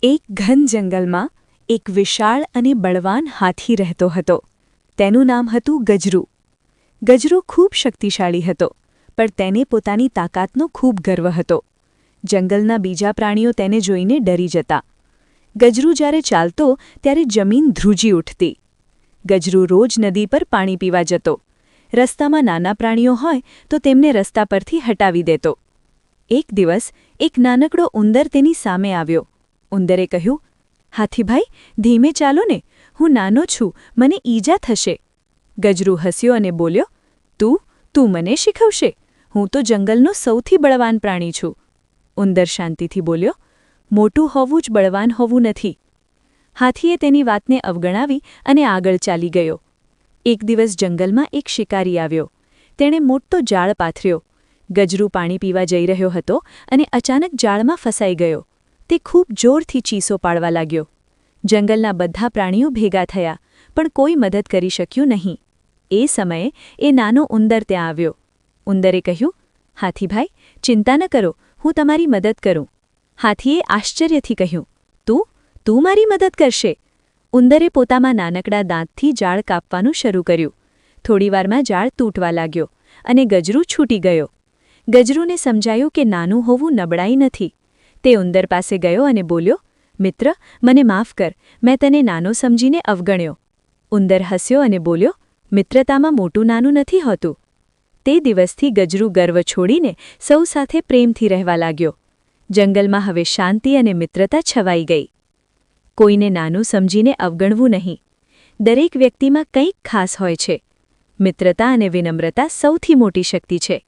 એક ઘન જંગલમાં એક વિશાળ અને બળવાન હાથી રહેતો હતો. તેનું નામ હતું ગજરૂ. ગજરૂ ખૂબ શક્તિશાળી હતો, પણ તેને પોતાની તાકાતનો ખૂબ ગર્વ હતો. જંગલના બીજા પ્રાણીઓ તેને જોઈને ડરી જતા. ગજરૂ જ્યારે ચાલતો ત્યારે જમીન ધ્રુજી ઉઠતી. ગજરૂ રોજ નદી પર પાણી પીવા જતો. રસ્તામાં નાના પ્રાણીઓ હોય તો તેમને રસ્તા પરથી હટાવી દેતો. એક દિવસ એક નાનકડો ઉંદર તેની સામે આવ્યો. ઉંદરે કહ્યું, હાથીભાઈ, ધીમે ચાલો ને, હું નાનો છું, મને ઈજા થશે. ગજરૂ હસ્યો અને બોલ્યો, તું મને શીખવશે? હું તો જંગલનો સૌથી બળવાન પ્રાણી છું. ઉંદર શાંતિથી બોલ્યો, મોટું હોવું જ બળવાન હોવું નથી. હાથીએ તેની વાતને અવગણાવી અને આગળ ચાલી ગયો. એક દિવસ જંગલમાં એક શિકારી આવ્યો. તેણે મોટો જાળ પાથર્યો. ગજરૂ પાણી પીવા જઈ રહ્યો હતો અને અચાનક જાળમાં ફસાઈ ગયો. તે ખૂબ જોરથી ચીસો પાડવા લાગ્યો. જંગલના બધા પ્રાણીઓ ભેગા થયા, પણ કોઈ મદદ કરી શક્યું નહીં. એ સમયે એ નાનો ઉંદર ત્યાં આવ્યો. ઉંદરે કહ્યું, હાથીભાઈ, ચિંતા ન કરો, હું તમારી મદદ કરું. હાથીએ આશ્ચર્યથી કહ્યું, તું મારી મદદ કરશે? ઉંદરે પોતાના નાનકડા દાંતથી જાળ કાપવાનું શરૂ કર્યું. થોડીવારમાં જાળ તૂટવા લાગ્યો અને ગજરૂ છૂટી ગયો. ગજરૂને સમજાયું કે નાનું હોવું નબળાઈ નથી. તે ઉંદર પાસે ગયો અને બોલ્યો, મિત્ર, મને માફ કર, મેં તને નાનો સમજીને અવગણ્યો. ઉંદર હસ્યો અને બોલ્યો, મિત્રતામાં મોટું નાનું નથી હોતું. તે દિવસથી ગજરૂ ગર્વ છોડીને સૌ સાથે પ્રેમથી રહેવા લાગ્યો. જંગલમાં હવે શાંતિ અને મિત્રતા છવાઈ ગઈ. કોઈને નાનું સમજીને અવગણવું નહીં. દરેક વ્યક્તિમાં કંઈક ખાસ હોય છે. મિત્રતા અને વિનમ્રતા સૌથી મોટી શક્તિ છે.